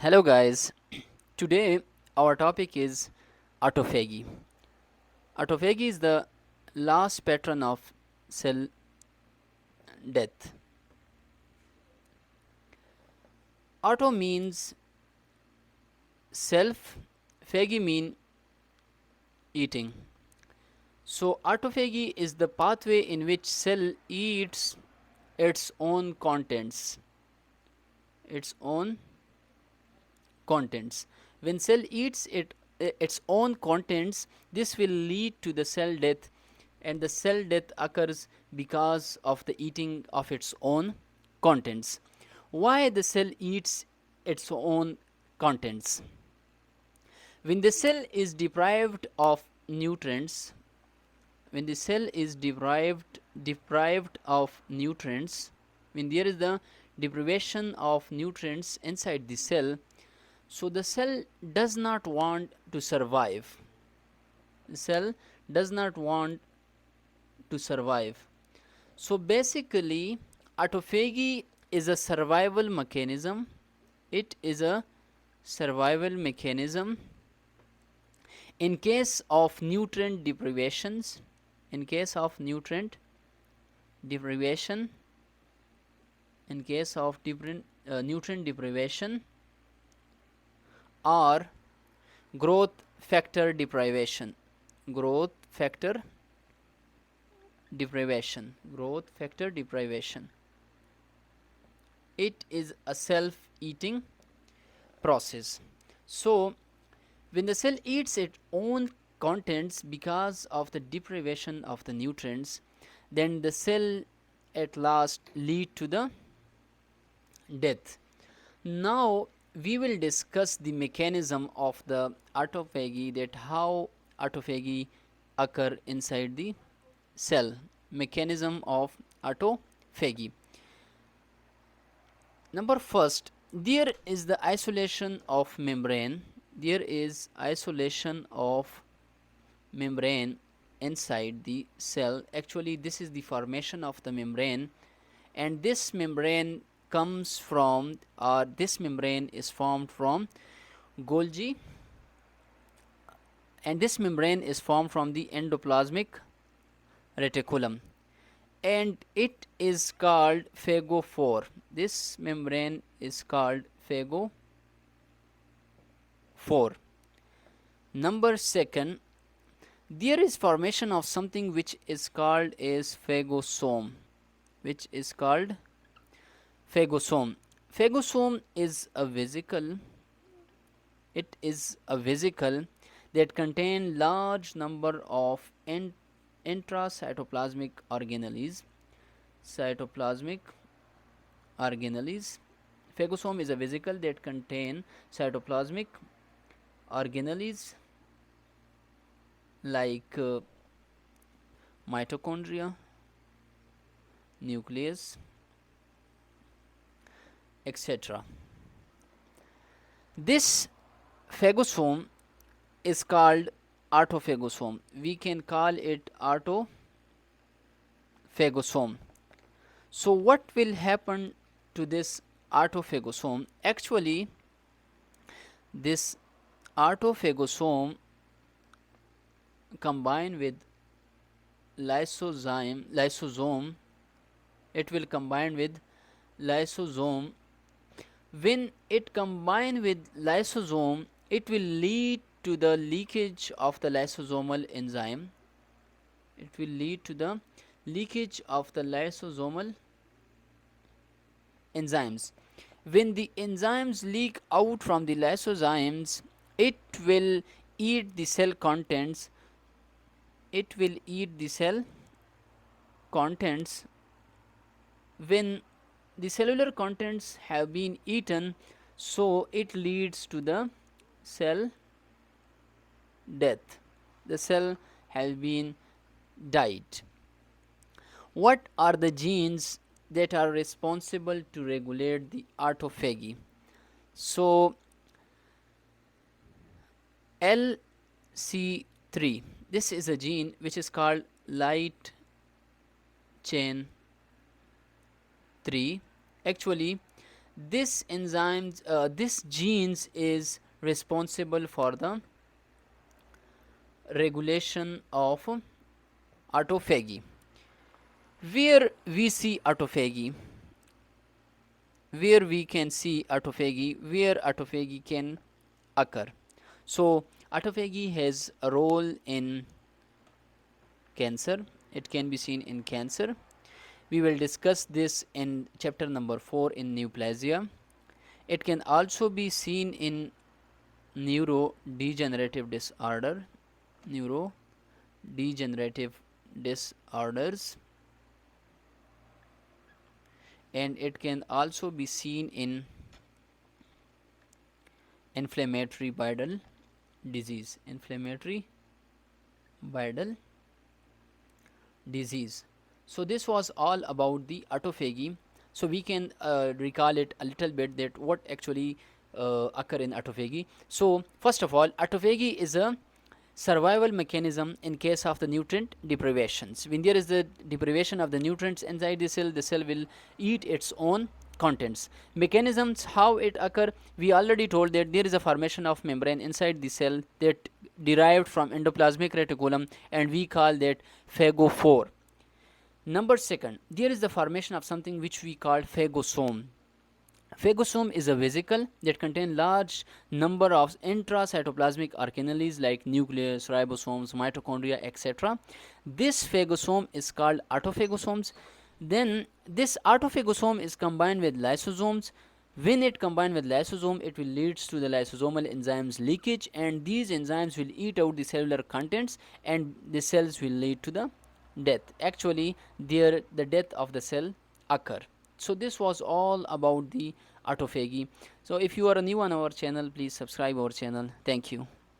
Hello, guys. Today, our topic is autophagy. Autophagy is the last pattern of cell death. Auto means self, phagy mean eating. So, autophagy is the pathway in which cell eats its own contents. Its own contents. When cell eats its own contents, this will lead to the cell death, and the cell death occurs because of the eating of its own contents. Why the cell eats its own contents? When the cell is deprived of nutrients, when the cell is deprived of nutrients, when there is the deprivation of nutrients inside the cell, so the cell does not want to survive. The cell does not want to survive. So basically, autophagy is a survival mechanism. It is a survival mechanism in case of nutrient deprivations. In case of nutrient deprivation, in case of nutrient deprivation, or growth factor deprivation. Growth factor deprivation. Growth factor deprivation. It is a self-eating process. So, when the cell eats its own contents because of the deprivation of the nutrients, then the cell at last lead to the death. Now we will discuss the mechanism of the autophagy, that how autophagy occur inside the cell. Mechanism of autophagy. Number first, there is the isolation of membrane. There is isolation of membrane inside the cell. Actually, this is the formation of the membrane, and this membrane comes from, or this membrane is formed from Golgi, and this membrane is formed from the endoplasmic reticulum, and it is called phagophore. This membrane is called phagophore. Number second, there is formation of something which is called as phagosome, which is called phagosome. Phagosome is a vesicle. It is a vesicle that contain large number of intracytoplasmic organelles. Cytoplasmic organelles. Phagosome is a vesicle that contain cytoplasmic organelles like mitochondria, nucleus, etc. This phagosome is called autophagosome. We can call it autophagosome. So what will happen to this autophagosome? Actually, this autophagosome combine with lysosome. It will combine with lysosome. When it combine with lysosome, it will lead to the leakage of the lysosomal enzyme. It will lead to the leakage of the lysosomal enzymes. When the enzymes leak out from the lysozymes, it will eat the cell contents. It will eat the cell contents. When the cellular contents have been eaten, so it leads to the cell death. The cell has been died. What are the genes that are responsible to regulate the autophagy? So LC3, this is a gene which is called light chain 3. Actually, This enzymes, this genes is responsible for the regulation of autophagy. Where we see autophagy, where we can see autophagy, where autophagy can occur. So autophagy has a role in cancer. It can be seen in cancer. We will discuss this in chapter number 4 in neoplasia. It can also be seen in neurodegenerative disorder, neurodegenerative disorders, and it can also be seen in inflammatory bowel disease, inflammatory bowel disease. So this was all about the autophagy. So we can recall it a little bit that what actually occur in autophagy. So first of all, autophagy is a survival mechanism in case of the nutrient deprivations. When there is the deprivation of the nutrients inside the cell will eat its own contents. Mechanisms how it occur, we already told that there is a formation of membrane inside the cell that derived from endoplasmic reticulum, and we call that phagophore. Number second, there is the formation of something which we call phagosome. Phagosome is a vesicle that contains large number of intracytoplasmic organelles like nucleus, ribosomes, mitochondria, etc. This phagosome is called autophagosomes. Then this autophagosome is combined with lysosomes. When it combines with lysosome, it will leads to the lysosomal enzymes leakage, and these enzymes will eat out the cellular contents, and the cells will lead to the death. Actually, there the death of the cell occur. So this was all about the autophagy. So if you are new on our channel, please subscribe our channel. Thank you.